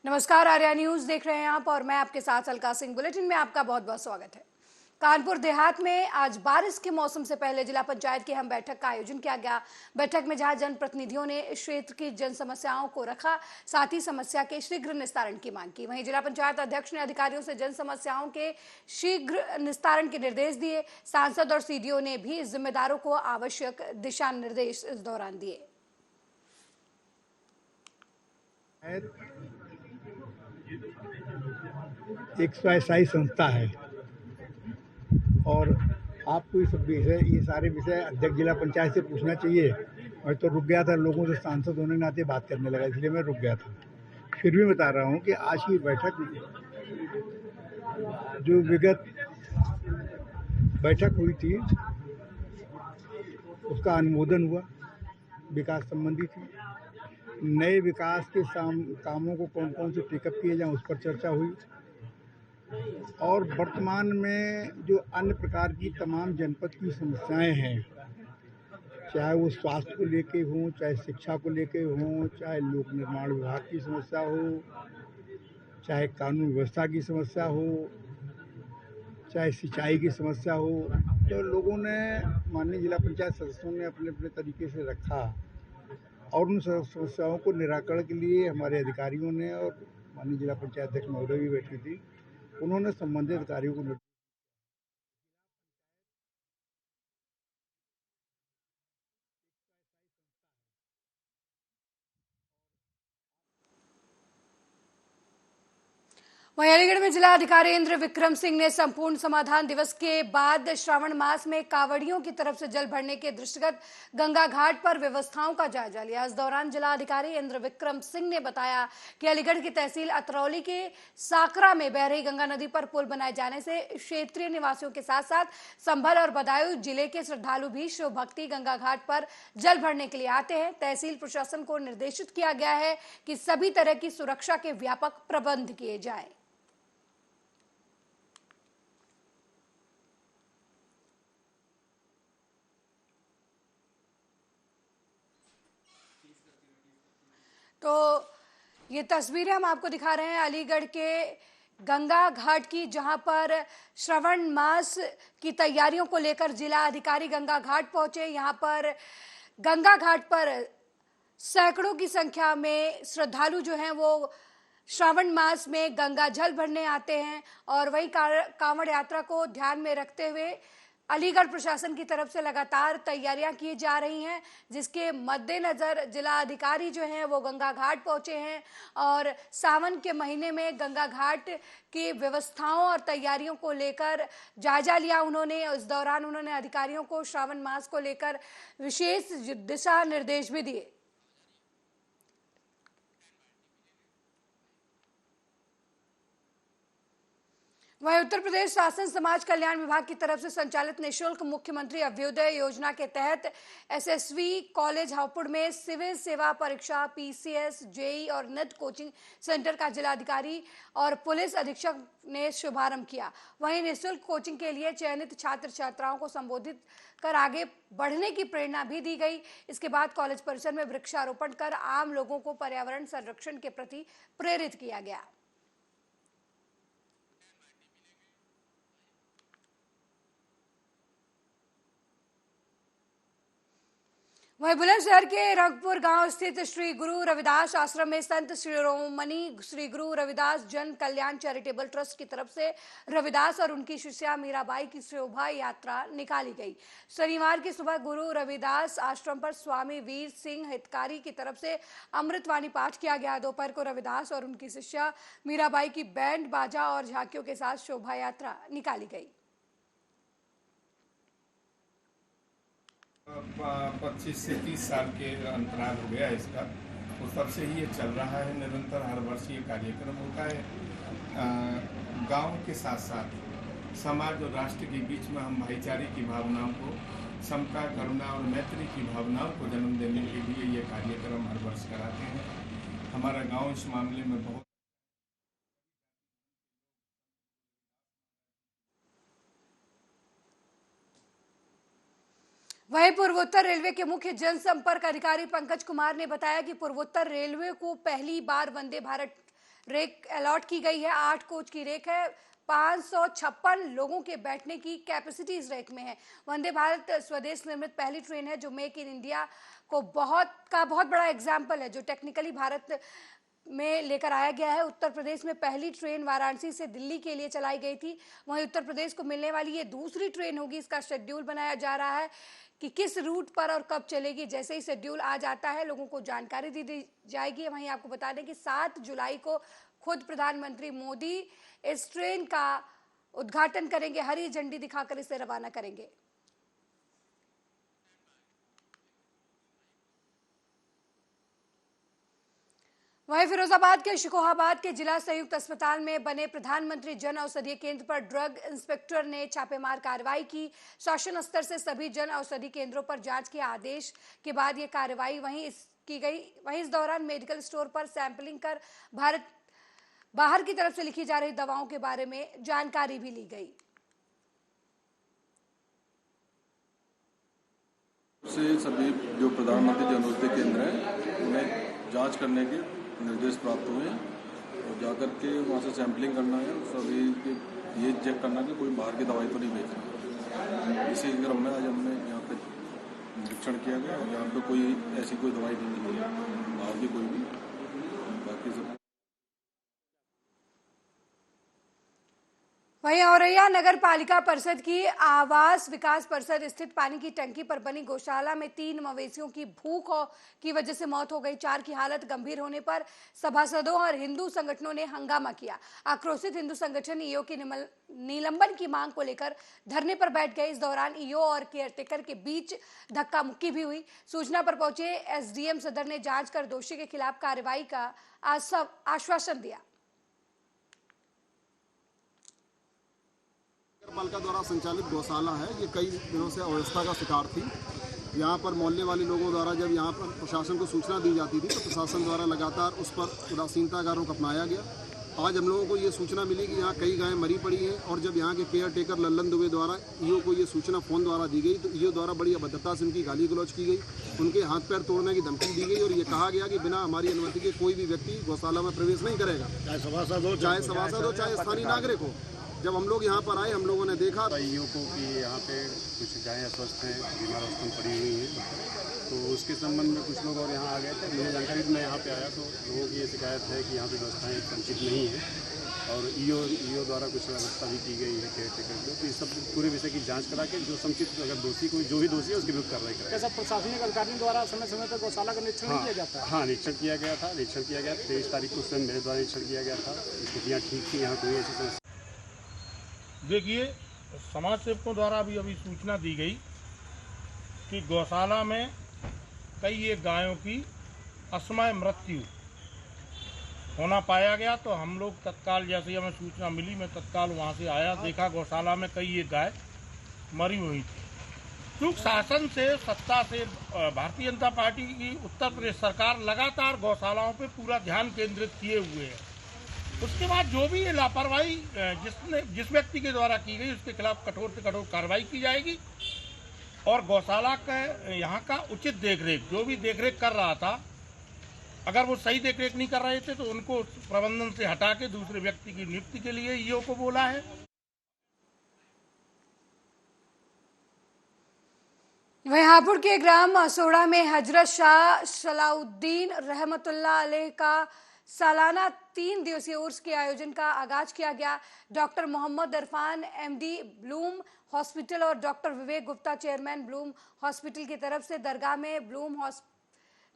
नमस्कार, आर्या न्यूज देख रहे हैं आप और मैं आपके साथ अलका सिंह। बुलेटिन में आपका बहुत बहुत स्वागत है। कानपुर देहात में आज बारिश के मौसम से पहले जिला पंचायत की अहम बैठक का आयोजन किया गया। बैठक में जहां जनप्रतिनिधियों ने क्षेत्र की जन समस्याओं को रखा, साथ ही समस्या के शीघ्र निस्तारण की मांग की। वहीं जिला पंचायत अध्यक्ष ने अधिकारियों से जन समस्याओं के शीघ्र निस्तारण के निर्देश दिए। सांसद और सीडीओ ने भी जिम्मेदारों को आवश्यक दिशा निर्देश इस दौरान दिए। एक स्वयंसेवी संस्था है और आपको ये सारे विषय अध्यक्ष जिला पंचायत से पूछना चाहिए। और तो रुक गया था, लोगों से सांसद होने के नाते बात करने लगा, इसलिए मैं रुक गया था। फिर भी बता रहा हूँ कि आज की बैठक जो विगत बैठक हुई थी उसका अनुमोदन हुआ, विकास संबंधी थी। नए विकास के कामों को कौन कौन से टेकअप किए जाएं उस पर चर्चा हुई और वर्तमान में जो अन्य प्रकार की तमाम जनपद की समस्याएं हैं, चाहे वो स्वास्थ्य को लेके हों, चाहे शिक्षा को लेके हों, चाहे लोक निर्माण विभाग की समस्या हो, चाहे कानून व्यवस्था की समस्या हो, चाहे सिंचाई की समस्या हो, तो लोगों ने, माननीय जिला पंचायत सदस्यों ने अपने अपने तरीके से रखा और उन समस्याओं को निराकरण के लिए हमारे अधिकारियों ने और माननीय जिला पंचायत अध्यक्ष महोदय भी बैठी थी, उन्होंने संबंधित अधिकारियों को वहीं अलीगढ़ में जिला अधिकारी इंद्र विक्रम सिंह ने संपूर्ण समाधान दिवस के बाद श्रावण मास में कांवड़ियों की तरफ से जल भरने के दृष्टिगत गंगा घाट पर व्यवस्थाओं का जायजा लिया। इस दौरान जिला अधिकारी इंद्र विक्रम सिंह ने बताया कि अलीगढ़ की तहसील अतरौली के साकरा में बह रही गंगा नदी पर पुल बनाए जाने से क्षेत्रीय निवासियों के साथ साथ संभल और बदायूं जिले के श्रद्धालु भी शिव भक्ति गंगा घाट पर जल भरने के लिए आते हैं। तहसील प्रशासन को निर्देशित किया गया है कि सभी तरह की सुरक्षा के व्यापक प्रबंध किए जाएं। तो ये तस्वीरें हम आपको दिखा रहे हैं अलीगढ़ के गंगा घाट की, जहां पर श्रावण मास की तैयारियों को लेकर जिला अधिकारी गंगा घाट पहुंचे। यहां पर गंगा घाट पर सैकड़ों की संख्या में श्रद्धालु जो हैं वो श्रावण मास में गंगा जल भरने आते हैं और वही कांवड़ यात्रा को ध्यान में रखते हुए अलीगढ़ प्रशासन की तरफ से लगातार तैयारियां की जा रही हैं, जिसके मद्देनजर जिला अधिकारी जो हैं वो गंगा घाट पहुंचे हैं और सावन के महीने में गंगा घाट की व्यवस्थाओं और तैयारियों को लेकर जायजा लिया उन्होंने। इस दौरान उन्होंने अधिकारियों को श्रावण मास को लेकर विशेष दिशा निर्देश भी दिए। वहीं उत्तर प्रदेश शासन समाज कल्याण विभाग की तरफ से संचालित निःशुल्क मुख्यमंत्री अभ्युदय योजना के तहत एसएसवी कॉलेज हापुड़ में सिविल सेवा परीक्षा, पीसीएस, जेई और नेट कोचिंग सेंटर का जिलाधिकारी और पुलिस अधीक्षक ने शुभारंभ किया। वहीं निःशुल्क कोचिंग के लिए चयनित छात्र छात्राओं को संबोधित कर आगे बढ़ने की प्रेरणा भी दी गई। इसके बाद कॉलेज परिसर में वृक्षारोपण कर आम लोगों को पर्यावरण संरक्षण के प्रति प्रेरित किया गया। वहीं बुलंदशहर के रंगपुर गांव स्थित श्री गुरु रविदास आश्रम में संत शिरोमणि श्री गुरु रविदास जन कल्याण चैरिटेबल ट्रस्ट की तरफ से रविदास और उनकी शिष्या मीराबाई की शोभा यात्रा निकाली गई। शनिवार की सुबह गुरु रविदास आश्रम पर स्वामी वीर सिंह हितकारी की तरफ से अमृतवाणी पाठ किया गया। दोपहर को रविदास और उनकी शिष्या मीराबाई की बैंड बाजा और झांकियों के साथ शोभा यात्रा निकाली गई। 25 से 30 साल के अंतराल हो गया इसका, उस तब से ही ये चल रहा है। निरंतर हर वर्ष ये कार्यक्रम होता है। गांव के साथ साथ समाज और राष्ट्र के बीच में हम भाईचारे की भावनाओं को, समता, करुणा और मैत्री की भावनाओं को जन्म देने के लिए ये कार्यक्रम हर वर्ष कराते हैं। हमारा गांव इस मामले में बहुत वहीं पूर्वोत्तर रेलवे के मुख्य जनसंपर्क अधिकारी पंकज कुमार ने बताया कि पूर्वोत्तर रेलवे को पहली बार वंदे भारत रेक अलॉट की गई है। 8 कोच की रेक है। 556 लोगों के बैठने की कैपेसिटी इस रेक में है। वंदे भारत स्वदेश निर्मित पहली ट्रेन है जो मेक इन इंडिया को बहुत बड़ा एग्जाम्पल है, जो टेक्निकली भारत में लेकर आया गया है। उत्तर प्रदेश में पहली ट्रेन वाराणसी से दिल्ली के लिए चलाई गई थी, वहीं उत्तर प्रदेश को मिलने वाली ये दूसरी ट्रेन होगी। इसका शेड्यूल बनाया जा रहा है कि किस रूट पर और कब चलेगी। जैसे ही शेड्यूल आ जाता है लोगों को जानकारी दी जाएगी। वहीं आपको बता दें कि 7 जुलाई को खुद प्रधानमंत्री मोदी इस ट्रेन का उद्घाटन करेंगे, हरी झंडी दिखाकर इसे रवाना करेंगे। वहीं फिरोजाबाद के शिकोहाबाद के जिला संयुक्त अस्पताल में बने प्रधानमंत्री जन औषधि केंद्र पर ड्रग इंस्पेक्टर ने छापेमार कार्रवाई की। शासन स्तर से सभी जन औषधि केंद्रों पर जांच के आदेश के बाद ये कार्रवाई की गई। वहीं इस दौरान मेडिकल स्टोर पर सैंपलिंग कर बाहर की तरफ से लिखी जा रही दवाओं के बारे में जानकारी भी ली गई। से सभी जो प्रधानमंत्री जन औषधि केंद्र हैं उन्हें जांच करने के निर्देश प्राप्त हुए और जाकर के वहाँ से सैंपलिंग करना है, सभी ये चेक करना कि कोई बाहर की दवाई तो नहीं बेच रहा। इसी क्रम में आज हमने यहाँ पे निरीक्षण किया गया और यहाँ पे कोई ऐसी कोई दवाई नहीं मिली बाहर की कोई भी। बाकी सब वहीं औरैया नगर पालिका परिषद की आवास विकास परिषद स्थित पानी की टंकी पर बनी गौशाला में 3 मवेशियों की भूख की वजह से मौत हो गई। 4 की हालत गंभीर होने पर सभासदों और हिंदू संगठनों ने हंगामा किया। आक्रोशित हिंदू संगठन ईओ की निलंबन की मांग को लेकर धरने पर बैठ गए। इस दौरान ईओ और केयरटेकर के बीच धक्का मुक्की भी हुई। सूचना पर पहुंचे एसडीएम सदर ने जांच कर दोषी के खिलाफ कार्रवाई का आश्वासन दिया। पालिका द्वारा संचालित गौशाला है, ये कई दिनों से अव्यवस्था का शिकार थी। यहाँ पर मोहल्ले वाले लोगों द्वारा जब यहाँ पर प्रशासन को सूचना दी जाती थी तो प्रशासन द्वारा लगातार उस पर उदासीनता का रुख अपनाया गया। आज हम लोगों को ये सूचना मिली कि यहाँ कई गायें मरी पड़ी हैं और जब यहाँ के केयर टेकर लल्लन दुबे द्वारा ईओ को ये सूचना फ़ोन द्वारा दी गई तो ईओ द्वारा बड़ी अभद्रता से उनकी गाली गलौज की गई, उनके हाथ पैर तोड़ने की धमकी दी गई और ये कहा गया कि बिना हमारी अनुमति के कोई भी व्यक्ति गौशाला में प्रवेश नहीं करेगा, चाहे सभासद हो चाहे स्थानीय नागरिक हो। जब हम लोग यहाँ पर आए हम लोगों ने देखा ईओ को कि यहाँ पे कुछ गायें अस्वस्थ हैं, बीमार अवस्था में पड़ी हुई हैं, तो उसके संबंध में कुछ लोग और यहाँ आ गए थे। मुझे जानकारी मैं यहाँ पे आया तो लोगों की ये शिकायत है कि यहाँ पे व्यवस्थाएँ समुचित नहीं है और ईओ द्वारा कुछ व्यवस्था भी की गई है केयर टेकर को। तो इस सब पूरे विषय की जाँच करा के जो समुचित अगर दोषी कोई जो भी दोषी है उसके विरुद्ध कार्रवाई करें। कैसा प्रशासनिक अधिकारियों द्वारा समय समय पर गौशाला का निरीक्षण किया जाता है? हाँ, निरीक्षण किया गया था। 23 तारीख को स्वयं मेरे द्वारा निरीक्षण किया गया था। स्थितियाँ ठीक थी, यहाँ कोई ऐसी समस्या। देखिए, समाज सेवकों द्वारा अभी सूचना दी गई कि गौशाला में कई एक गायों की असमय मृत्यु होना पाया गया, तो हम लोग तत्काल जैसे ही हमें सूचना मिली मैं तत्काल वहां से आया, देखा गौशाला में कई एक गाय मरी हुई थी। चूँकि शासन से सत्ता से भारतीय जनता पार्टी की उत्तर प्रदेश सरकार लगातार गौशालाओं पे पूरा ध्यान केंद्रित किए हुए है। उसके बाद जो भी ये लापरवाही जिस व्यक्ति के द्वारा की गई उसके खिलाफ कठोर से कठोर कार्रवाई की जाएगी और गौशाला का यहाँ का उचित देखरेख, जो भी देखरेख कर रहा था, अगर वो सही देखरेख नहीं कर रहे थे तो उनको प्रबंधन से हटा के दूसरे व्यक्ति की नियुक्ति के लिए ईओ को बोला है। वहीं हापुड़ के ग्राम असोड़ा में हजरत शाह सलाउद्दीन रहमतुल्लाह अलैह का सालाना 3 दिवसीय उर्स के आयोजन का आगाज किया गया। Doctor Mohammad Irfan MD Bloom hospital और doctor Vivek Gupta chairman Bloom hospital की तरफ से दरगाह में ब्लूम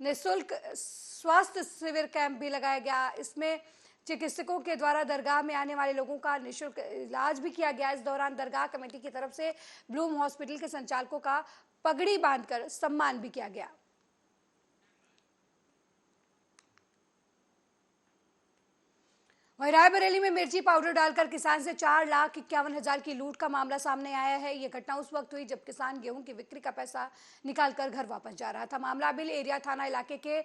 निःशुल्क स्वास्थ्य शिविर कैंप भी लगाया गया। इसमें चिकित्सकों के द्वारा दरगाह में आने वाले लोगों का निःशुल्क इलाज भी किया गया। इस दौरान दरगाह कमेटी की तरफ से ब्लूम हॉस्पिटल के संचालकों का पगड़ी बांधकर सम्मान भी किया गया। वहीं रायबरेली में मिर्ची पाउडर डालकर किसान से 4,51,000 की लूट का मामला सामने आया है। यह घटना उस वक्त हुई जब किसान गेहूं की बिक्री का पैसा निकालकर घर वापस जा रहा था। मामला बिल एरिया थाना इलाके के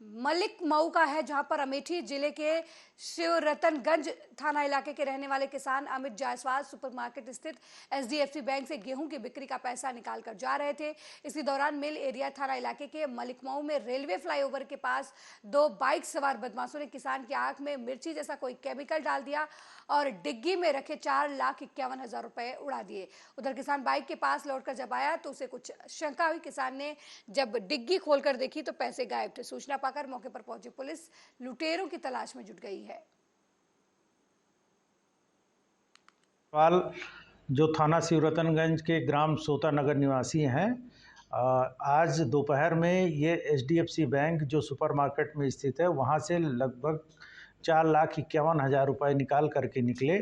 मलिक मऊ का है, जहां पर अमेठी जिले के शिवरतनगंज थाना इलाके के रहने वाले किसान अमित जायसवाल सुपरमार्केट स्थित एचडीएफसी बैंक से गेहूं की बिक्री का पैसा निकाल कर जा रहे थे। इसी दौरान मिल एरिया थाना इलाके के मलिक मऊ में रेलवे फ्लाईओवर के पास 2 बाइक सवार बदमाशों ने किसान की आंख में मिर्ची जैसा कोई केमिकल डाल दिया और डिग्गी में रखे 4,51,000 रुपए उड़ा दिए। उधर किसान बाइक के पास लौटकर जब आया तो उसे कुछ शंका हुई। किसान ने जब डिग्गी खोलकर देखी तो पैसे गायब थे। सूचना पाकर मौके पर पहुंची पुलिस लुटेरों की तलाश में जुट गई है। जो थाना शिवरतनगंज के ग्राम सोता नगर निवासी हैं, आज दोपहर में ये एचडीएफसी बैंक जो सुपरमार्केट में स्थित है वहाँ से लगभग 4,51,000 रुपये निकाल करके निकले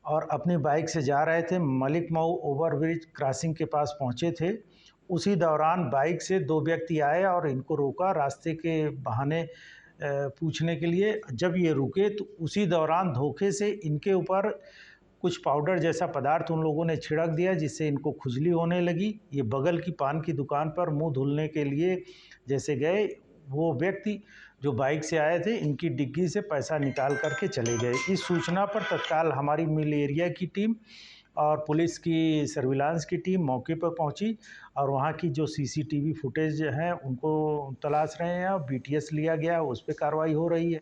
और अपनी बाइक से जा रहे थे। मलिक मऊ ओवरब्रिज क्रॉसिंग के पास पहुँचे थे। उसी दौरान बाइक से 2 व्यक्ति आए और इनको रोका रास्ते के बहाने पूछने के लिए। जब ये रुके तो उसी दौरान धोखे से इनके ऊपर कुछ पाउडर जैसा पदार्थ उन लोगों ने छिड़क दिया, जिससे इनको खुजली होने लगी। ये बगल की पान की दुकान पर मुंह धुलने के लिए जैसे गए, वो व्यक्ति जो बाइक से आए थे इनकी डिग्गी से पैसा निकाल करके चले गए। इस सूचना पर तत्काल हमारी मिल एरिया की टीम और पुलिस की सर्विलांस की टीम मौके पर पहुंची और वहां की जो सीसीटीवी फुटेज हैं उनको तलाश रहे हैं और बीटीएस लिया गया, उस पर कार्रवाई हो रही है।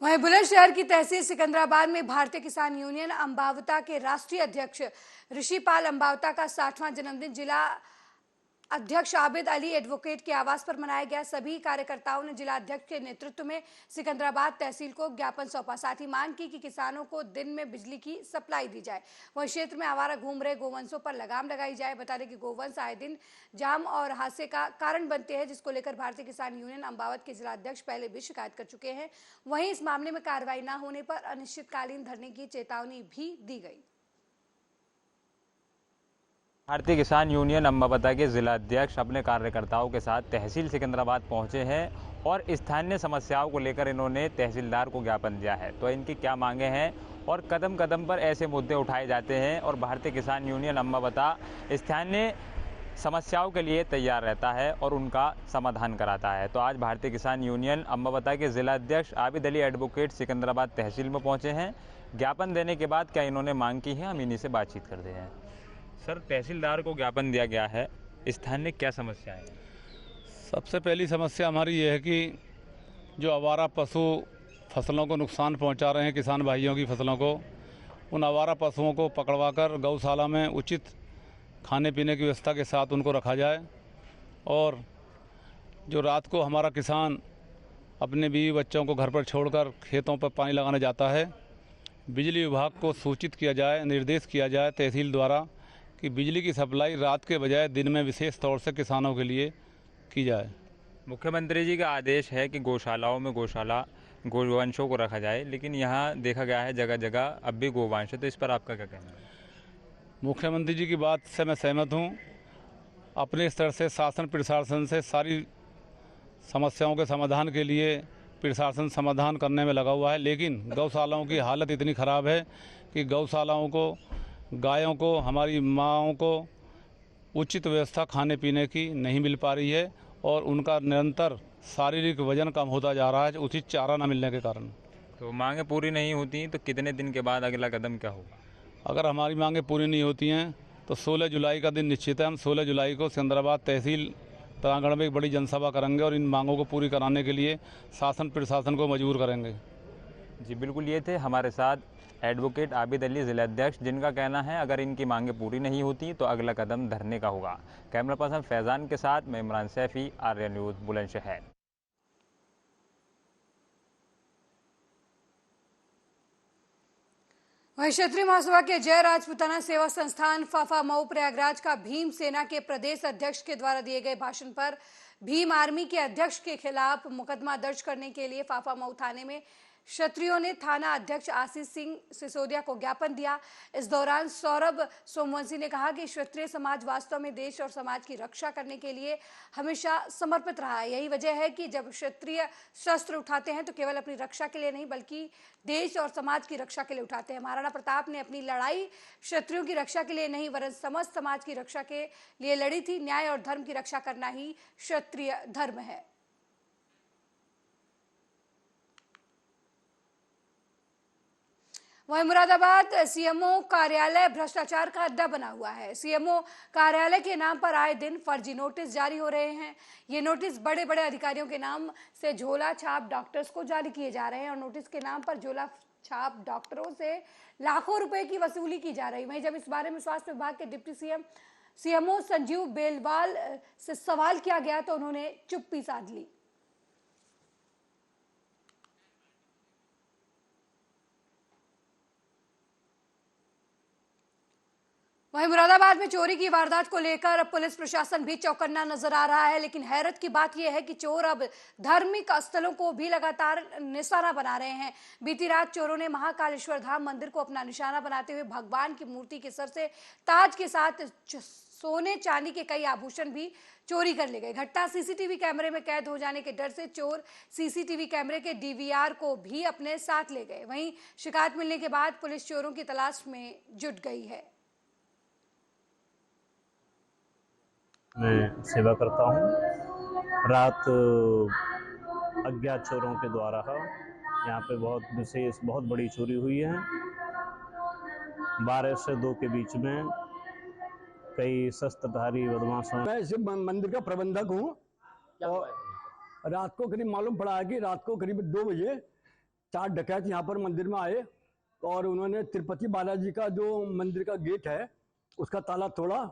वहीं बुलंदशहर की तहसील सिकंदराबाद में भारतीय किसान यूनियन अंबावता के राष्ट्रीय अध्यक्ष ऋषिपाल अंबावता का 60वां जन्मदिन जिला अध्यक्ष आबिद अली एडवोकेट के आवास पर मनाया गया। सभी कार्यकर्ताओं ने जिला अध्यक्ष के नेतृत्व में सिकंदराबाद तहसील को ज्ञापन सौंपा। साथ ही मांग की कि किसानों को दिन में बिजली की सप्लाई दी जाए। वहीं क्षेत्र में आवारा घूम रहे गोवंशों पर लगाम लगाई जाए। बता दें कि गोवंश आए दिन जाम और हादसे का कारण बनते हैं, जिसको लेकर भारतीय किसान यूनियन अंबावत के जिला अध्यक्ष पहले भी शिकायत कर चुके हैं। वहीं इस मामले में कार्रवाई न होने पर अनिश्चितकालीन धरने की चेतावनी भी दी गई। भारतीय किसान यूनियन अंबावता के जिला अध्यक्ष अपने कार्यकर्ताओं के साथ तहसील सिकंदराबाद पहुंचे हैं और स्थानीय समस्याओं को लेकर इन्होंने तहसीलदार को ज्ञापन दिया है। तो इनकी क्या मांगे हैं और कदम कदम पर ऐसे मुद्दे उठाए जाते हैं और भारतीय किसान यूनियन अंबावता स्थानीय समस्याओं के लिए तैयार रहता है और उनका समाधान कराता है। तो आज भारतीय किसान यूनियन अंबावता के जिला अध्यक्ष आबिद अली एडवोकेट सिकंदराबाद तहसील में पहुँचे हैं। ज्ञापन देने के बाद क्या इन्होंने मांग की है, हम इन्हीं से बातचीत करते हैं। सर, तहसीलदार को ज्ञापन दिया गया है, स्थानीय क्या समस्या है? सबसे पहली समस्या हमारी ये है कि जो आवारा पशु फसलों को नुकसान पहुंचा रहे हैं, किसान भाइयों की फसलों को, उन आवारा पशुओं को पकड़वाकर गौशाला में उचित खाने पीने की व्यवस्था के साथ उनको रखा जाए। और जो रात को हमारा किसान अपने बीवी बच्चों को घर पर छोड़कर खेतों पर पानी लगाने जाता है, बिजली विभाग को सूचित किया जाए, निर्देश किया जाए तहसील द्वारा कि बिजली की सप्लाई रात के बजाय दिन में विशेष तौर से किसानों के लिए की जाए। मुख्यमंत्री जी का आदेश है कि गौशालाओं में गोवंशों को रखा जाए, लेकिन यहाँ देखा गया है जगह जगह अब भी गोवंश है। तो इस पर आपका क्या कहना है? मुख्यमंत्री जी की बात से मैं सहमत हूँ। अपने स्तर से शासन प्रशासन से सारी समस्याओं के समाधान के लिए प्रशासन समाधान करने में लगा हुआ है, लेकिन गौशालाओं की हालत इतनी ख़राब है कि गौशालाओं को, गायों को, हमारी माँओं को उचित व्यवस्था खाने पीने की नहीं मिल पा रही है और उनका निरंतर शारीरिक वजन कम होता जा रहा है उचित चारा न मिलने के कारण। तो मांगें पूरी नहीं होती तो कितने दिन के बाद अगला कदम क्या होगा? अगर हमारी मांगें पूरी नहीं होती हैं तो 16 जुलाई का दिन निश्चित है। हम 16 जुलाई को सिकंदराबाद तहसील प्रांगण में एक बड़ी जनसभा करेंगे और इन मांगों को पूरी कराने के लिए शासन प्रशासन को मजबूर करेंगे। जी बिल्कुल, ये थे हमारे साथ एडवोकेट आबिद अली जिला अध्यक्ष, जिनका कहना है अगर इनकी मांगें पूरी नहीं होती तो अगला कदम धरने का होगा। कैमरा पर्सन फैजान के साथ मैं इमरान सैफी, आर्या न्यूज़, बुलंदशहर। वहीं क्षत्रिय महासभा के जय राजपुताना सेवा संस्थान फाफा मऊ प्रयागराज का भीम सेना के प्रदेश अध्यक्ष के द्वारा दिए गए भाषण पर भीम आर्मी के अध्यक्ष के खिलाफ मुकदमा दर्ज करने के लिए फाफा मऊ थाने में क्षत्रियों ने थाना अध्यक्ष आशीष सिंह सिसोदिया को ज्ञापन दिया। इस दौरान सौरभ सोमवंशी ने कहा कि क्षत्रिय समाज वास्तव में देश और समाज की रक्षा करने के लिए हमेशा समर्पित रहा है। यही वजह है कि जब क्षत्रिय शस्त्र उठाते हैं तो केवल अपनी रक्षा के लिए नहीं बल्कि देश और समाज की रक्षा के लिए उठाते हैं। महाराणा प्रताप ने अपनी लड़ाई क्षत्रियों की रक्षा के लिए नहीं वरन समस्त समाज की रक्षा के लिए लड़ी थी। न्याय और धर्म की रक्षा करना ही क्षत्रिय धर्म है। वहीं मुरादाबाद सीएमओ कार्यालय भ्रष्टाचार का अड्डा बना हुआ है। सीएमओ कार्यालय के नाम पर आए दिन फर्जी नोटिस जारी हो रहे हैं। ये नोटिस बड़े बड़े अधिकारियों के नाम से झोला छाप डॉक्टर्स को जारी किए जा रहे हैं और नोटिस के नाम पर झोला छाप डॉक्टरों से लाखों रुपए की वसूली की जा रही। वहीं जब इस बारे में स्वास्थ्य विभाग के डिप्टी सीएमओ संजीव बेलवाल से सवाल किया गया तो उन्होंने चुप्पी साध ली। वहीं मुरादाबाद में चोरी की वारदात को लेकर पुलिस प्रशासन भी चौकन्ना नजर आ रहा है, लेकिन हैरत की बात यह है कि चोर अब धार्मिक स्थलों को भी लगातार निशाना बना रहे हैं। बीती रात चोरों ने महाकालेश्वर धाम मंदिर को अपना निशाना बनाते हुए भगवान की मूर्ति के सर से ताज के साथ सोने चांदी के कई आभूषण भी चोरी कर ले गए। घटना सीसीटीवी कैमरे में कैद हो जाने के डर से चोर सीसीटीवी कैमरे के डीवीआर को भी अपने साथ ले गए। वहीं शिकायत मिलने के बाद पुलिस चोरों की तलाश में जुट गई है। मैं सेवा करता हूँ। रात अज्ञात चोरों के द्वारा यहाँ पे बहुत बड़ी चोरी हुई है। 12 से 2 के बीच में कई शस्त्रधारी बदमाशों। मैं इस मंदिर का प्रबंधक हूँ और रात को करीब मालूम पड़ा है कि रात को करीब 2 बजे 4 डकैत यहाँ पर मंदिर में आए और उन्होंने तिरुपति बालाजी का जो मंदिर का गेट है उसका ताला तोड़ा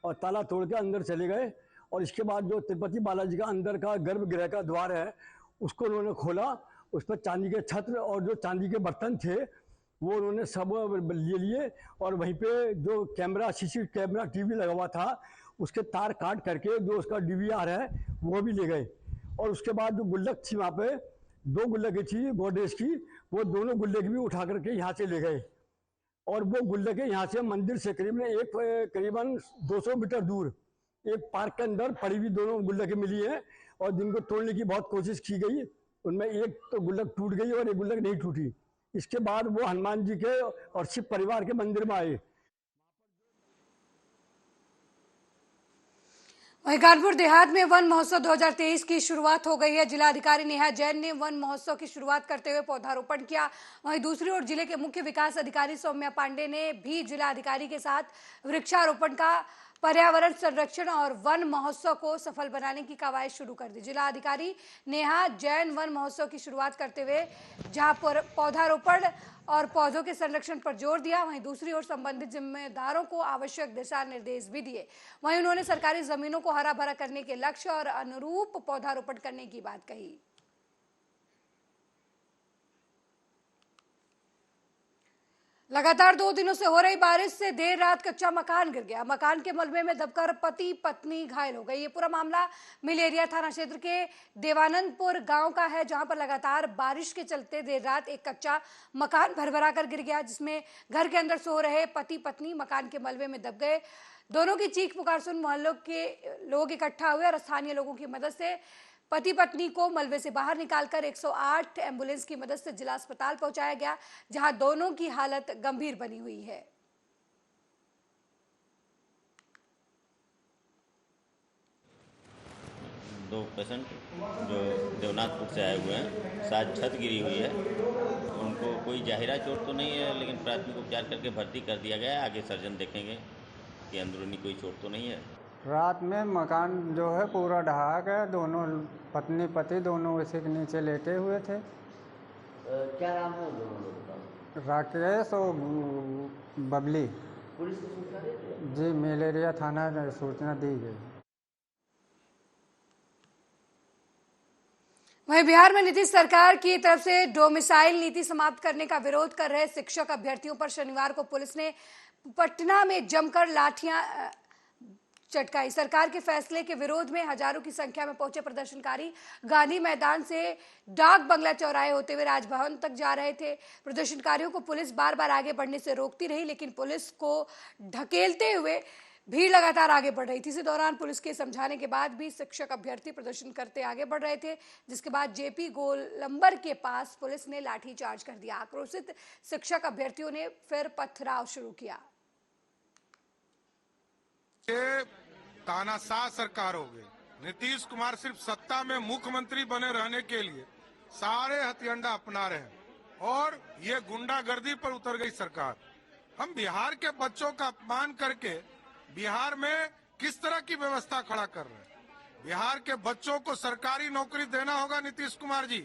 और ताला तोड़ के अंदर चले गए और इसके बाद जो तिरुपति बालाजी का अंदर का गर्भगृह का द्वार है उसको उन्होंने खोला। उस पर चांदी के छत्र और जो चांदी के बर्तन थे वो उन्होंने सब ले लिए और वहीं पे जो कैमरा सीसीटीवी कैमरा टीवी लगा हुआ था उसके तार काट करके जो उसका डीवीआर है वो भी ले गए। और उसके बाद जो गुल्लक थी वहाँ पे 2 गुल्लकें थी गोदरेज की, वो दोनों गुल्लक भी उठा करके यहाँ से ले गए और वो गुल्लकें यहाँ से मंदिर से करीबन 200 मीटर दूर एक पार्क के अंदर पड़ी हुई दोनों गुल्लकें मिली हैं और जिनको तोड़ने की बहुत कोशिश की गई। उनमें एक तो गुल्लक टूट गई और एक गुल्लक नहीं टूटी। इसके बाद वो हनुमान जी के और शिव परिवार के मंदिर में आए। वहीं कानपुर देहात में वन महोत्सव 2023 की शुरुआत हो गई है। जिलाधिकारी नेहा जैन ने वन महोत्सव की शुरुआत करते हुए पौधारोपण किया। वहीं दूसरी ओर जिले के मुख्य विकास अधिकारी सौम्या पांडे ने भी जिलाधिकारी के साथ वृक्षारोपण का पर्यावरण संरक्षण और वन महोत्सव को सफल बनाने की कवायद शुरू कर दी। जिलाधिकारी नेहा जैन वन महोत्सव की शुरुआत करते हुए जहां पर पौधारोपण और पौधों के संरक्षण पर जोर दिया, वहीं दूसरी ओर संबंधित जिम्मेदारों को आवश्यक दिशा निर्देश भी दिए। वहीं उन्होंने सरकारी जमीनों को हरा भरा करने के लक्ष्य और अनुरूप पौधारोपण करने की बात कही। लगातार 2 दिनों से हो रही बारिश से देर रात कच्चा मकान गिर गया। मकान के मलबे में दबकर पति पत्नी घायल हो गई। ये पूरा मामला मिलेरिया थाना क्षेत्र के देवानंदपुर गांव का है, जहां पर लगातार बारिश के चलते देर रात एक कच्चा मकान भरभरा कर गिर गया, जिसमें घर के अंदर सो रहे पति पत्नी मकान के मलबे में दब गए। दोनों की चीख पुकार सुन मोहल्लों के लोग इकट्ठा हुए और स्थानीय लोगों की मदद से पति पत्नी को मलबे से बाहर निकालकर 108 एम्बुलेंस की मदद से जिला अस्पताल पहुंचाया गया, जहां दोनों की हालत गंभीर बनी हुई है। दो पेशेंट जो देवनाथपुर से आए हुए हैं, शायद छत गिरी हुई है। उनको कोई जाहिरा चोट तो नहीं है, लेकिन प्राथमिक उपचार करके भर्ती कर दिया गया है। आगे सर्जन देखेंगे कि अंदरूनी कोई चोट तो नहीं है। रात में मकान जो है पूरा ढहा गया। दोनों पत्नी पति दोनों उसी के नीचे लेटे हुए थे। क्या नाम है दोनों लोगों का? राकेश और बबली। पुलिस को सूचना दी गई? जी, मलेरिया थाना में सूचना दी गई। वहीं बिहार में नीतीश सरकार की तरफ से डोमिसाइल नीति समाप्त करने का विरोध कर रहे शिक्षक अभ्यर्थियों पर शनिवार को पुलिस ने पटना में जमकर चटकाई। सरकार के फैसले के विरोध में हजारों की संख्या में पहुंचे प्रदर्शनकारी गांधी मैदान से डाक बंगला चौराहे होते हुए राजभवन तक जा रहे थे। प्रदर्शनकारियों को पुलिस बार बार आगे बढ़ने से रोकती रही, लेकिन पुलिस को ढकेलते हुए भीड़ लगातार आगे बढ़ रही थी। इसी दौरान पुलिस के समझाने के बाद भी शिक्षक अभ्यर्थी प्रदर्शन करते आगे बढ़ रहे थे, जिसके बाद जेपी गोलंबर के पास पुलिस ने लाठीचार्ज कर दिया। आक्रोशित शिक्षक अभ्यर्थियों ने फिर पथराव शुरू किया। ये तानाशाह सरकार हो गई। नीतीश कुमार सिर्फ सत्ता में मुख्यमंत्री बने रहने के लिए सारे हथियांडा अपना रहे हैं और ये गुंडागर्दी पर उतर गई सरकार। हम बिहार के बच्चों का अपमान करके बिहार में किस तरह की व्यवस्था खड़ा कर रहे हैं। बिहार के बच्चों को सरकारी नौकरी देना होगा। नीतीश कुमार जी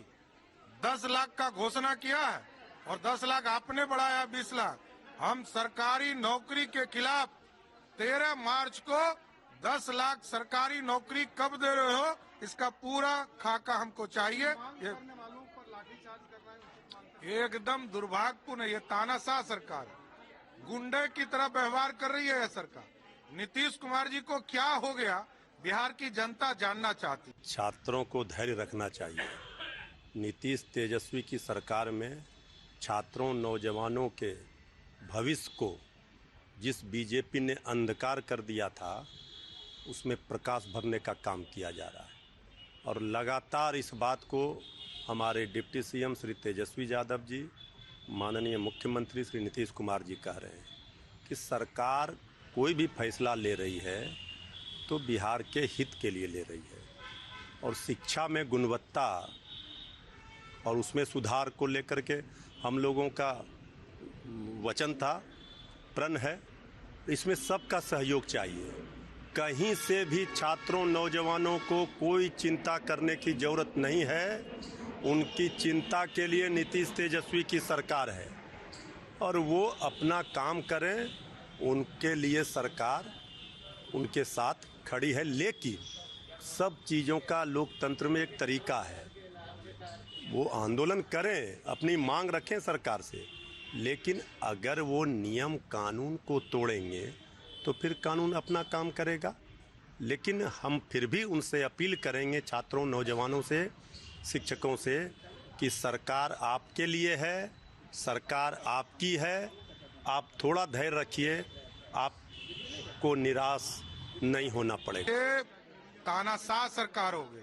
10 लाख का घोषणा किया है और 10 लाख आपने बढ़ाया 20 लाख। हम सरकारी नौकरी के खिलाफ 13 मार्च को 10 लाख सरकारी नौकरी कब दे रहे हो, इसका पूरा खाका हमको चाहिए। ये एकदम दुर्भाग्यपूर्ण है। ये तानाशाह सरकार गुंडे की तरह व्यवहार कर रही है। यह सरकार नीतीश कुमार जी को क्या हो गया, बिहार की जनता जानना चाहती। छात्रों को धैर्य रखना चाहिए। नीतीश तेजस्वी की सरकार में छात्रों नौजवानों के भविष्य को जिस बीजेपी ने अंधकार कर दिया था, उसमें प्रकाश भरने का काम किया जा रहा है और लगातार इस बात को हमारे डिप्टी सीएम श्री तेजस्वी यादव जी, माननीय मुख्यमंत्री श्री नीतीश कुमार जी कह रहे हैं कि सरकार कोई भी फैसला ले रही है तो बिहार के हित के लिए ले रही है और शिक्षा में गुणवत्ता और उसमें सुधार को लेकर के हम लोगों का वचन था, प्रण है। इसमें सबका सहयोग चाहिए। कहीं से भी छात्रों नौजवानों को कोई चिंता करने की ज़रूरत नहीं है। उनकी चिंता के लिए नीतीश तेजस्वी की सरकार है और वो अपना काम करें, उनके लिए सरकार उनके साथ खड़ी है। लेकिन सब चीज़ों का लोकतंत्र में एक तरीका है। वो आंदोलन करें, अपनी मांग रखें सरकार से, लेकिन अगर वो नियम कानून को तोड़ेंगे तो फिर कानून अपना काम करेगा। लेकिन हम फिर भी उनसे अपील करेंगे, छात्रों नौजवानों से, शिक्षकों से, कि सरकार आपके लिए है, सरकार आपकी है। आप थोड़ा धैर्य रखिए, आपको निराश नहीं होना पड़ेगा। तानाशाह सरकार हो गई।